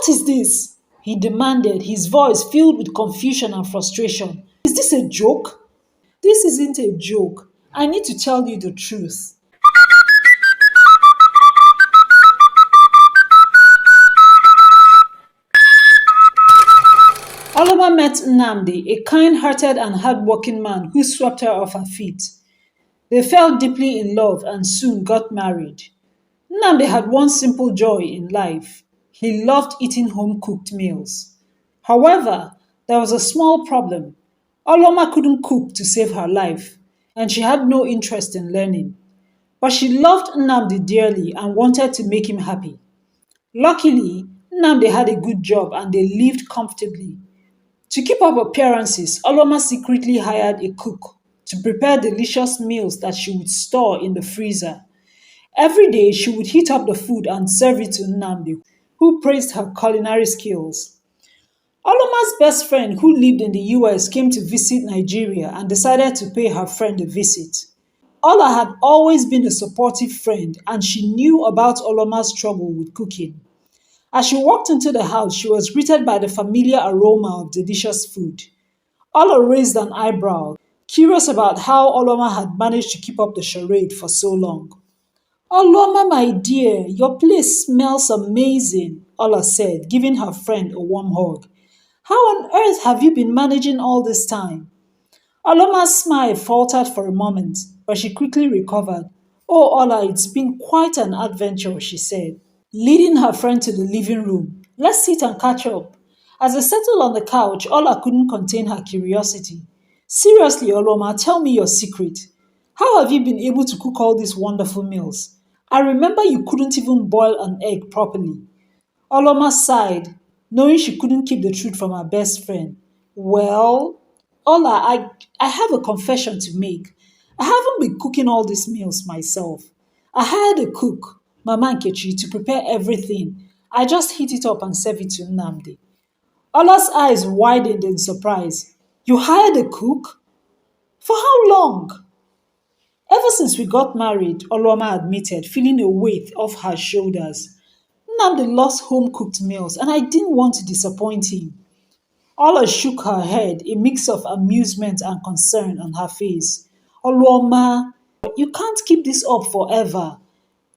What is this? He demanded, his voice filled with confusion and frustration. Is this a joke? This isn't a joke. I need to tell you the truth. Oluoma met Nnamdi, a kind-hearted and hard-working man who swept her off her feet. They fell deeply in love and soon got married. Nnamdi had one simple joy in life. He loved eating home-cooked meals. However, there was a small problem. Oluoma couldn't cook to save her life, and she had no interest in learning. But she loved Nnamdi dearly and wanted to make him happy. Luckily, Nnamdi had a good job and they lived comfortably. To keep up appearances, Oluoma secretly hired a cook to prepare delicious meals that she would store in the freezer. Every day, she would heat up the food and serve it to Nnamdi, who praised her culinary skills. Oluoma's best friend, who lived in the US, came to visit Nigeria and decided to pay her friend a visit. Ola had always been a supportive friend and she knew about Oluoma's trouble with cooking. As she walked into the house, she was greeted by the familiar aroma of delicious food. Ola raised an eyebrow, curious about how Oluoma had managed to keep up the charade for so long. Oluoma, my dear, your place smells amazing, Ola said, giving her friend a warm hug. How on earth have you been managing all this time? Oluoma's smile faltered for a moment, but she quickly recovered. Oh, Ola, it's been quite an adventure, she said, leading her friend to the living room. Let's sit and catch up. As they settled on the couch, Ola couldn't contain her curiosity. Seriously, Oluoma, tell me your secret. How have you been able to cook all these wonderful meals? I remember you couldn't even boil an egg properly. Oluoma sighed, knowing she couldn't keep the truth from her best friend. Well, Ola, I have a confession to make. I haven't been cooking all these meals myself. I hired a cook, Mama Nkechi, to prepare everything. I just heat it up and serve it to Nnamdi. Ola's eyes widened in surprise. You hired a cook? For how long? Ever since we got married, Oluoma admitted, feeling a weight off her shoulders. Nnamdi loves home-cooked meals and I didn't want to disappoint him. Ola shook her head, a mix of amusement and concern on her face. Oluoma, you can't keep this up forever.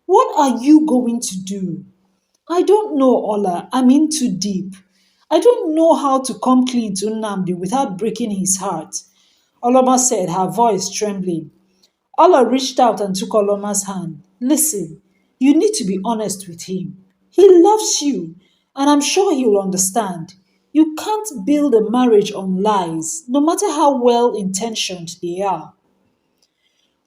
What are you going to do? I don't know, Ola. I'm in too deep. I don't know how to come clean to Nnamdi without breaking his heart, Oluoma said, her voice trembling. Ola reached out and took Oluoma's hand. Listen, you need to be honest with him. He loves you, and I'm sure he'll understand. You can't build a marriage on lies, no matter how well-intentioned they are.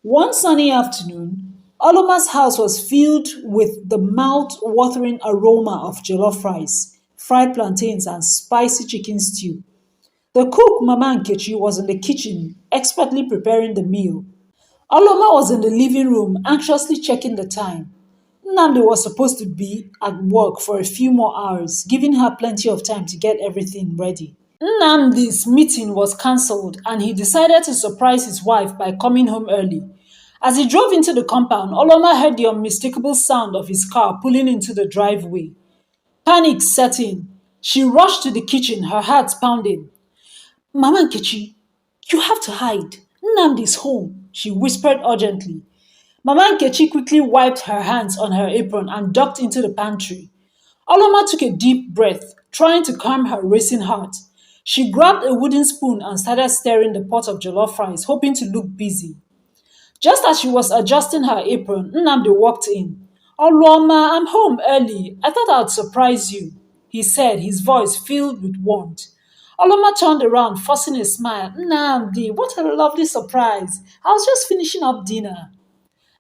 One sunny afternoon, Oluoma's house was filled with the mouth-watering aroma of jollof rice, fried plantains, and spicy chicken stew. The cook, Mama Nkechi, was in the kitchen, expertly preparing the meal. Oluoma was in the living room, anxiously checking the time. Nnamdi was supposed to be at work for a few more hours, giving her plenty of time to get everything ready. Nnamdi's meeting was cancelled and he decided to surprise his wife by coming home early. As he drove into the compound, Oluoma heard the unmistakable sound of his car pulling into the driveway. Panic set in. She rushed to the kitchen, her heart pounding. Mama Nkechi, you have to hide. Nnamdi's home, she whispered urgently. Mama Nkechi quickly wiped her hands on her apron and ducked into the pantry. Oluoma took a deep breath, trying to calm her racing heart. She grabbed a wooden spoon and started stirring the pot of jollof rice, hoping to look busy. Just as she was adjusting her apron, Nnamdi walked in. Oluoma, I'm home early. I thought I'd surprise you, he said, his voice filled with warmth. Oluoma turned around, forcing a smile. Nnamdi, what a lovely surprise. I was just finishing up dinner.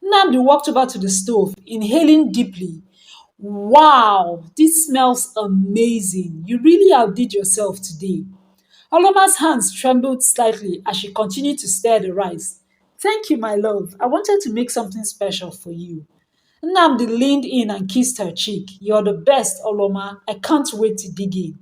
Nnamdi walked over to the stove, inhaling deeply. Wow, this smells amazing. You really outdid yourself today. Oluoma's hands trembled slightly as she continued to stir the rice. Thank you, my love. I wanted to make something special for you. Nnamdi leaned in and kissed her cheek. You're the best, Oluoma. I can't wait to dig in.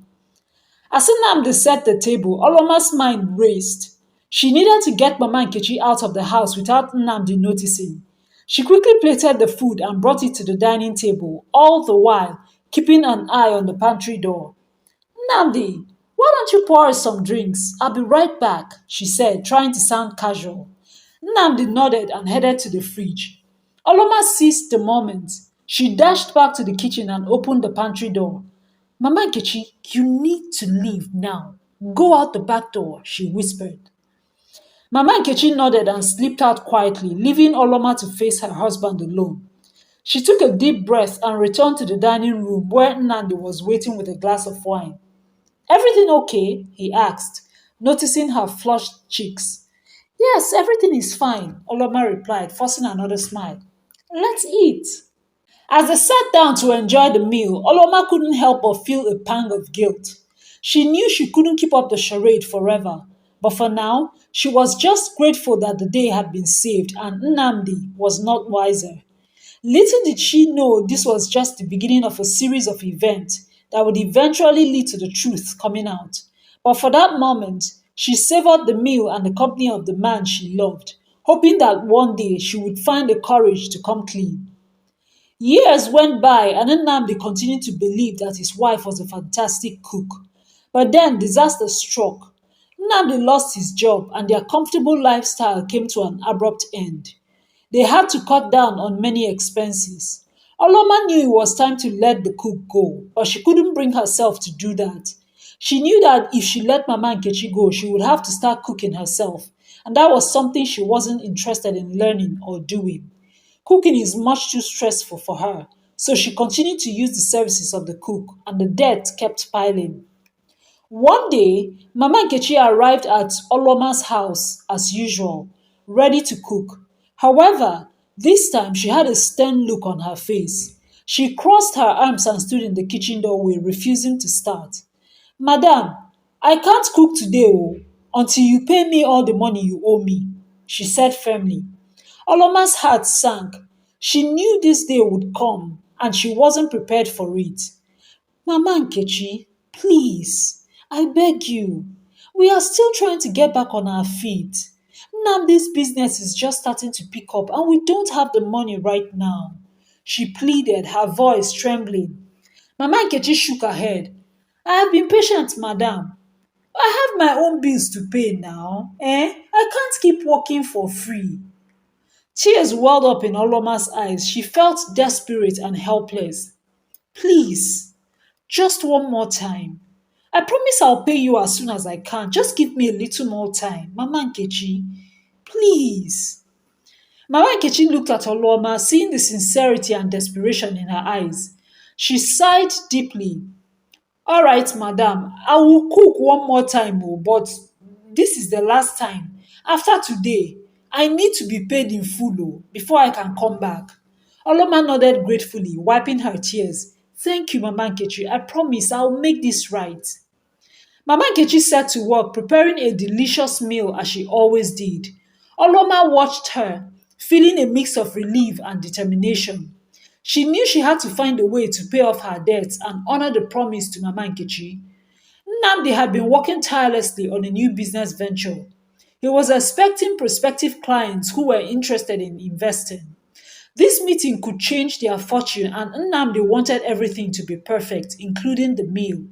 As Nnamdi set the table, Oluoma's mind raced. She needed to get Mama Nkechi out of the house without Nnamdi noticing. She quickly plated the food and brought it to the dining table, all the while keeping an eye on the pantry door. Nnamdi, why don't you pour us some drinks? I'll be right back, she said, trying to sound casual. Nnamdi nodded and headed to the fridge. Oloma seized the moment. She dashed back to the kitchen and opened the pantry door. Mama Nkechi, you need to leave now. Go out the back door, she whispered. Mama Nkechi nodded and slipped out quietly, leaving Oloma to face her husband alone. She took a deep breath and returned to the dining room where Nnamdi was waiting with a glass of wine. Everything okay? He asked, noticing her flushed cheeks. Yes, everything is fine, Oloma replied, forcing another smile. Let's eat. As they sat down to enjoy the meal, Oloma couldn't help but feel a pang of guilt. She knew she couldn't keep up the charade forever, but for now, she was just grateful that the day had been saved and Nnamdi was not wiser. Little did she know this was just the beginning of a series of events that would eventually lead to the truth coming out. But for that moment, she savored the meal and the company of the man she loved, hoping that one day she would find the courage to come clean. Years went by and Nnamdi continued to believe that his wife was a fantastic cook. But then disaster struck. Nnamdi lost his job and their comfortable lifestyle came to an abrupt end. They had to cut down on many expenses. Oloma knew it was time to let the cook go, but she couldn't bring herself to do that. She knew that if she let Mama Nkechi go, she would have to start cooking herself, and that was something she wasn't interested in learning or doing. Cooking is much too stressful for her, so she continued to use the services of the cook, and the debt kept piling. One day, Mama Nkechi arrived at Oloma's house as usual, ready to cook. However, this time she had a stern look on her face. She crossed her arms and stood in the kitchen doorway, refusing to start. Madam, I can't cook today until you pay me all the money you owe me, she said firmly. Oloma's heart sank. She knew this day would come and she wasn't prepared for it. Mama Nkechi, please, I beg you. We are still trying to get back on our feet. Now this business is just starting to pick up and we don't have the money right now. She pleaded, her voice trembling. Mama Nkechi shook her head. I have been patient, madam. I have my own bills to pay now. I can't keep working for free. Tears welled up in Oloma's eyes. She felt desperate and helpless. Please, just one more time. I promise I'll pay you as soon as I can. Just give me a little more time. Mama Nkechi, please. Mama Nkechi looked at Oluoma, seeing the sincerity and desperation in her eyes. She sighed deeply. All right, madam, I will cook one more time, but this is the last time. After today, I need to be paid in full before I can come back. Oloma nodded gratefully, wiping her tears. Thank you, Mama Nkechi. I promise I'll make this right. Mama Nkechi set to work preparing a delicious meal as she always did. Oloma watched her, feeling a mix of relief and determination. She knew she had to find a way to pay off her debts and honor the promise to Mama Nkechi. Nnamdi had been working tirelessly on a new business venture. He was expecting prospective clients who were interested in investing. This meeting could change their fortune and Nnamdi wanted everything to be perfect, including the meal.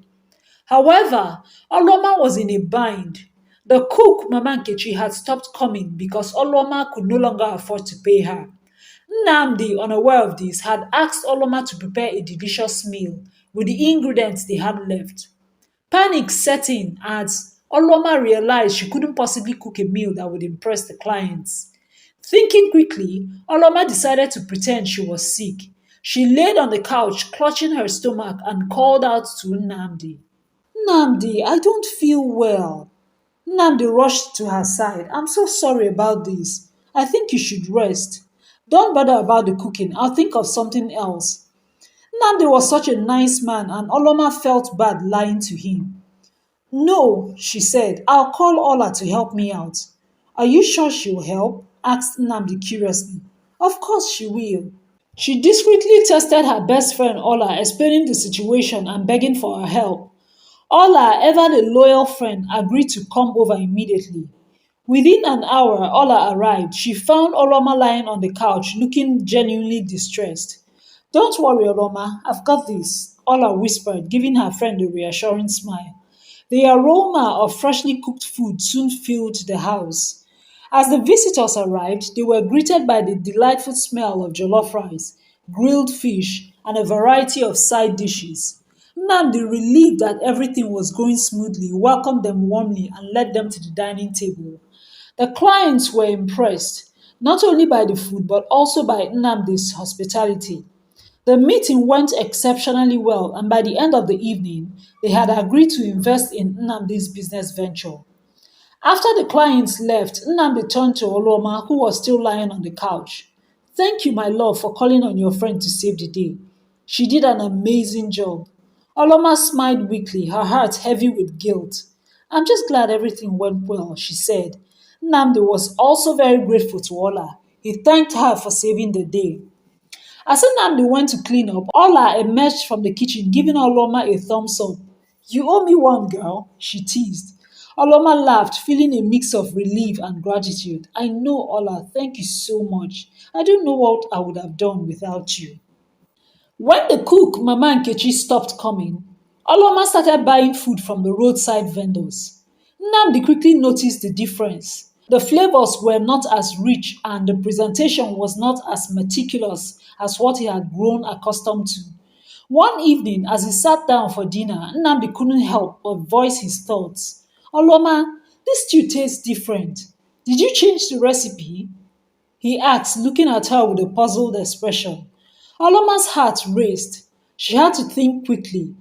However, Oloma was in a bind. The cook, Mama Nkechi, had stopped coming because Oloma could no longer afford to pay her. Nnamdi, unaware of this, had asked Oloma to prepare a delicious meal with the ingredients they had left. Panic set in as Oloma realized she couldn't possibly cook a meal that would impress the clients. Thinking quickly, Oloma decided to pretend she was sick. She laid on the couch, clutching her stomach, and called out to Nnamdi. Nnamdi, I don't feel well. Nnamdi rushed to her side. I'm so sorry about this. I think you should rest. Don't bother about the cooking. I'll think of something else. Nnamdi was such a nice man, and Oloma felt bad lying to him. No, she said. I'll call Ola to help me out. Are you sure she'll help? Asked Nnamdi curiously. Of course she will. She discreetly tested her best friend Ola, explaining the situation and begging for her help. Ola, ever the loyal friend, agreed to come over immediately. Within an hour, Ola arrived. She found Oloma lying on the couch, looking genuinely distressed. Don't worry, Oloma, I've got this. Ola whispered, giving her friend a reassuring smile. The aroma of freshly cooked food soon filled the house. As the visitors arrived, they were greeted by the delightful smell of jollof rice, grilled fish, and a variety of side dishes. Nnamdi, relieved that everything was going smoothly, welcomed them warmly and led them to the dining table. The clients were impressed, not only by the food but also by Nnamdi's hospitality. The meeting went exceptionally well, and by the end of the evening, they had agreed to invest in Nnamdi's business venture. After the clients left, Nnamdi turned to Oluoma, who was still lying on the couch. Thank you, my love, for calling on your friend to save the day. She did an amazing job. Oloma smiled weakly, her heart heavy with guilt. I'm just glad everything went well, she said. Nnamdi was also very grateful to Ola. He thanked her for saving the day. As Nnamdi went to clean up, Ola emerged from the kitchen, giving Oloma a thumbs up. You owe me one, girl, she teased. Oloma laughed, feeling a mix of relief and gratitude. I know, Ola, thank you so much. I don't know what I would have done without you. When the cook, Mama Nkechi, stopped coming, Oloma started buying food from the roadside vendors. Nnamdi quickly noticed the difference. The flavors were not as rich and the presentation was not as meticulous as what he had grown accustomed to. One evening, as he sat down for dinner, Nnamdi couldn't help but voice his thoughts. Oloma, this stew tastes different. Did you change the recipe? He asked, looking at her with a puzzled expression. Aloma's heart raced. She had to think quickly.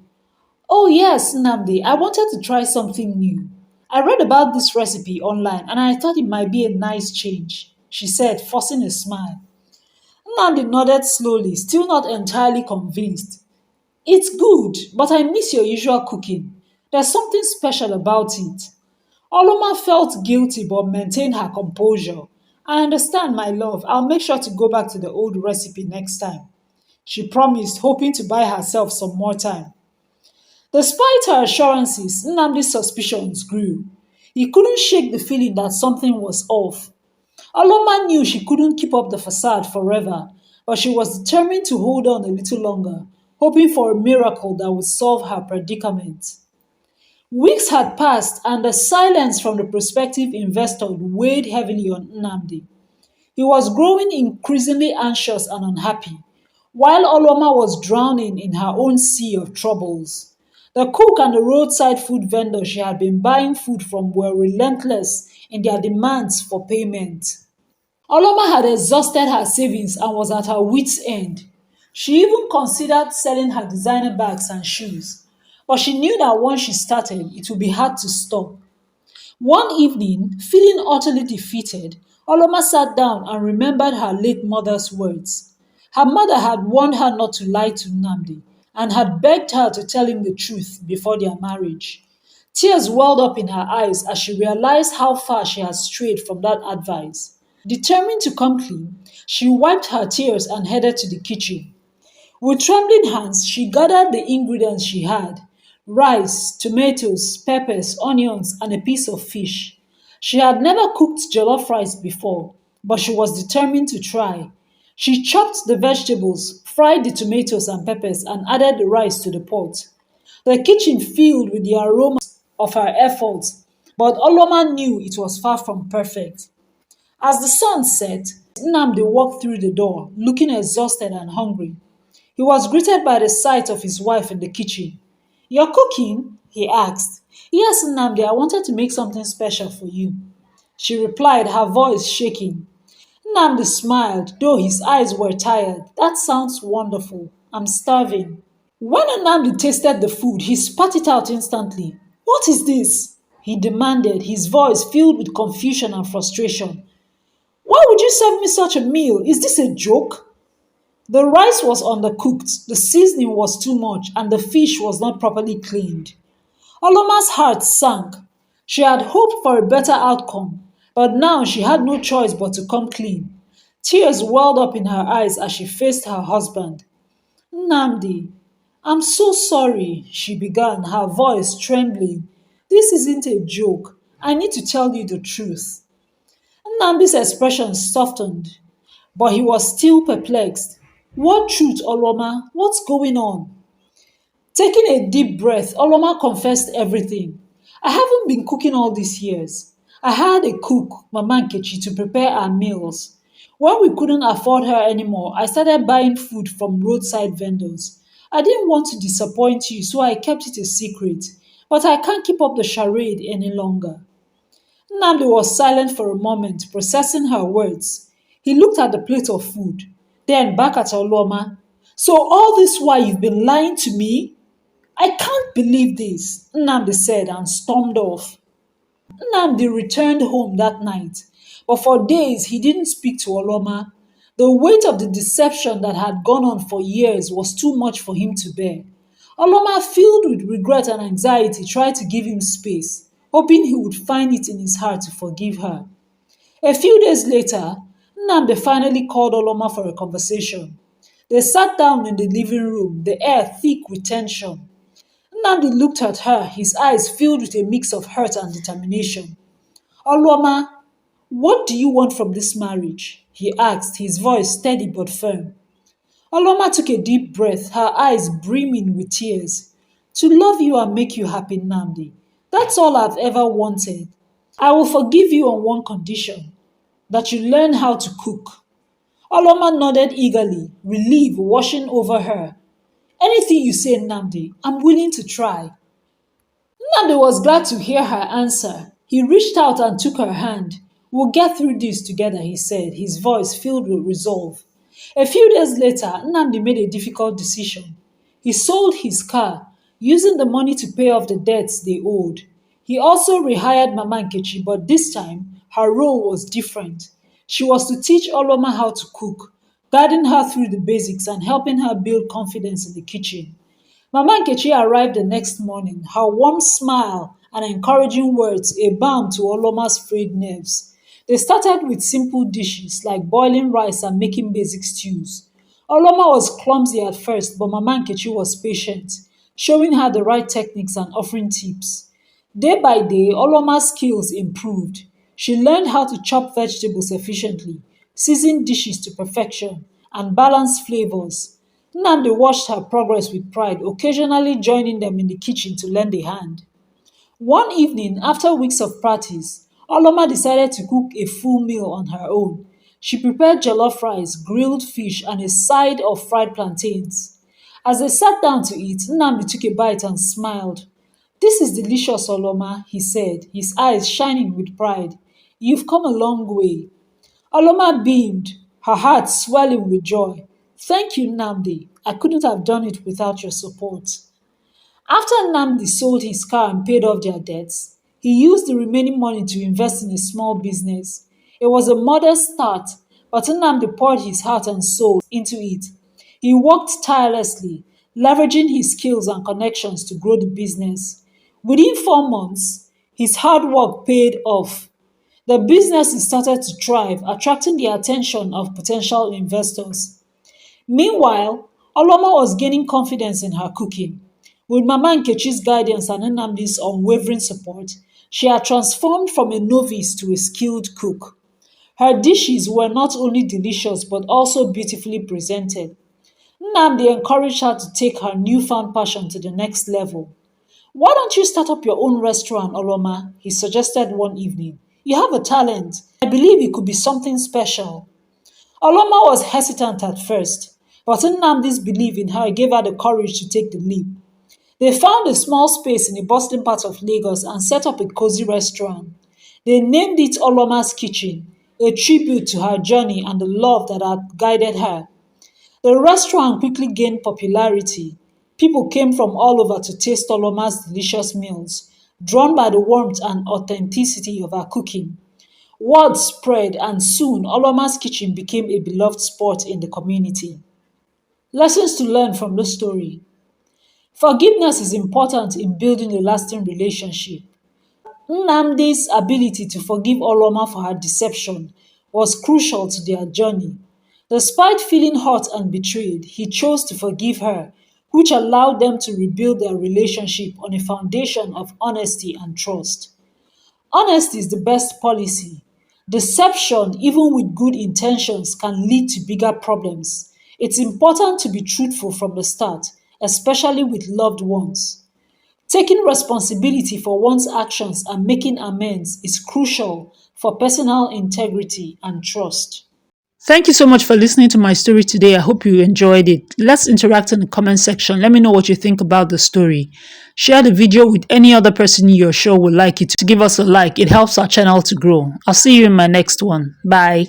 Oh, yes, Nnamdi, I wanted to try something new. I read about this recipe online and I thought it might be a nice change, she said, forcing a smile. Nnamdi nodded slowly, still not entirely convinced. It's good, but I miss your usual cooking. There's something special about it. Oloma felt guilty but maintained her composure. I understand, my love. I'll make sure to go back to the old recipe next time. She promised, hoping to buy herself some more time. Despite her assurances, Nnamdi's suspicions grew. He couldn't shake the feeling that something was off. Oloma knew she couldn't keep up the facade forever, but she was determined to hold on a little longer, hoping for a miracle that would solve her predicament. Weeks had passed, and the silence from the prospective investor weighed heavily on Nnamdi. He was growing increasingly anxious and unhappy, while Oloma was drowning in her own sea of troubles. The cook and the roadside food vendor she had been buying food from were relentless in their demands for payment. Oloma had exhausted her savings and was at her wits' end. She even considered selling her designer bags and shoes, but she knew that once she started, it would be hard to stop. One evening, feeling utterly defeated, Oloma sat down and remembered her late mother's words. Her mother had warned her not to lie to Nnamdi and had begged her to tell him the truth before their marriage. Tears welled up in her eyes as she realized how far she had strayed from that advice. Determined to come clean, she wiped her tears and headed to the kitchen. With trembling hands, she gathered the ingredients she had: rice, tomatoes, peppers, onions, and a piece of fish. She had never cooked jollof rice before, but she was determined to try. She chopped the vegetables, fried the tomatoes and peppers, and added the rice to the pot. The kitchen filled with the aroma of her efforts, but Oloma knew it was far from perfect. As the sun set, Nnamdi walked through the door, looking exhausted and hungry. He was greeted by the sight of his wife in the kitchen. You're cooking? He asked. Yes, Nnamdi, I wanted to make something special for you. She replied, her voice shaking. Nnamdi smiled, though his eyes were tired. That sounds wonderful. I'm starving. When Nnamdi tasted the food, he spat it out instantly. What is this? He demanded, his voice filled with confusion and frustration. Why would you serve me such a meal? Is this a joke? The rice was undercooked, the seasoning was too much, and the fish was not properly cleaned. Oloma's heart sank. She had hoped for a better outcome, but now she had no choice but to come clean. Tears welled up in her eyes as she faced her husband. Nnamdi, I'm so sorry, she began, her voice trembling. This isn't a joke. I need to tell you the truth. Nnamdi's expression softened, but he was still perplexed. What truth, Oloma? What's going on? Taking a deep breath, Oloma confessed everything. I haven't been cooking all these years. I hired a cook, Mama Nkechi, to prepare our meals. When we couldn't afford her anymore, I started buying food from roadside vendors. I didn't want to disappoint you, so I kept it a secret. But I can't keep up the charade any longer. Nnamdi was silent for a moment, processing her words. He looked at the plate of food, then back at Oluoma. So all this while you've been lying to me? I can't believe this, Nnamdi said and stormed off. Nnamdi returned home that night, but for days he didn't speak to Oloma. The weight of the deception that had gone on for years was too much for him to bear. Oloma, filled with regret and anxiety, tried to give him space, hoping he would find it in his heart to forgive her. A few days later, Nnamdi finally called Oloma for a conversation. They sat down in the living room, the air thick with tension. Nnamdi looked at her, his eyes filled with a mix of hurt and determination. Oluoma, what do you want from this marriage? He asked, his voice steady but firm. Oluoma took a deep breath, her eyes brimming with tears. To love you and make you happy, Nnamdi. That's all I've ever wanted. I will forgive you on one condition, that you learn how to cook. Oluoma nodded eagerly, relief washing over her. Anything you say, Nnamdi, I'm willing to try. Nnamdi was glad to hear her answer. He reached out and took her hand. We'll get through this together, he said, his voice filled with resolve. A few days later, Nnamdi made a difficult decision. He sold his car, using the money to pay off the debts they owed. He also rehired Mama Nkechi, but this time, her role was different. She was to teach Oloma how to cook, guiding her through the basics and helping her build confidence in the kitchen. Mama Nkechi arrived the next morning, her warm smile and encouraging words a balm to Oloma's frayed nerves. They started with simple dishes like boiling rice and making basic stews. Oloma was clumsy at first, but Mama Nkechi was patient, showing her the right techniques and offering tips. Day by day, Oloma's skills improved. She learned how to chop vegetables efficiently, season dishes to perfection, and balance flavors. Nnamdi watched her progress with pride, occasionally joining them in the kitchen to lend a hand. One evening, after weeks of practice, Oloma decided to cook a full meal on her own. She prepared jollof rice, grilled fish, and a side of fried plantains. As they sat down to eat, Nnamdi took a bite and smiled. This is delicious, Oloma, he said, his eyes shining with pride. You've come a long way. Oloma beamed, her heart swelling with joy. Thank you, Nnamdi. I couldn't have done it without your support. After Nnamdi sold his car and paid off their debts, he used the remaining money to invest in a small business. It was a modest start, but Nnamdi poured his heart and soul into it. He worked tirelessly, leveraging his skills and connections to grow the business. Within 4 months, his hard work paid off. The business started to thrive, attracting the attention of potential investors. Meanwhile, Oloma was gaining confidence in her cooking. With Mama Nkechi's guidance and Nnamdi's unwavering support, she had transformed from a novice to a skilled cook. Her dishes were not only delicious but also beautifully presented. Nnamdi encouraged her to take her newfound passion to the next level. Why don't you start up your own restaurant, Oloma? He suggested one evening. You have a talent. I believe it could be something special. Oloma was hesitant at first, but Nnamdi's belief in her gave her the courage to take the leap. They found a small space in a bustling part of Lagos and set up a cozy restaurant. They named it Oloma's Kitchen, a tribute to her journey and the love that had guided her. The restaurant quickly gained popularity. People came from all over to taste Oloma's delicious meals, drawn by the warmth and authenticity of her cooking. Word spread, and soon Oloma's Kitchen became a beloved spot in the community. Lessons to learn from the story. Forgiveness is important in building a lasting relationship. Nnamdi's ability to forgive Oloma for her deception was crucial to their journey. Despite feeling hurt and betrayed, he chose to forgive her, which allowed them to rebuild their relationship on a foundation of honesty and trust. Honesty is the best policy. Deception, even with good intentions, can lead to bigger problems. It's important to be truthful from the start especially with loved ones. Taking responsibility for one's actions and making amends is crucial for personal integrity and trust. Thank you so much for listening to my story today. I hope you enjoyed it. Let's interact in the comment section. Let me know what you think about the story. Share the video with any other person you're sure would like it to give us a like. It helps our channel to grow. I'll see you in my next one. Bye.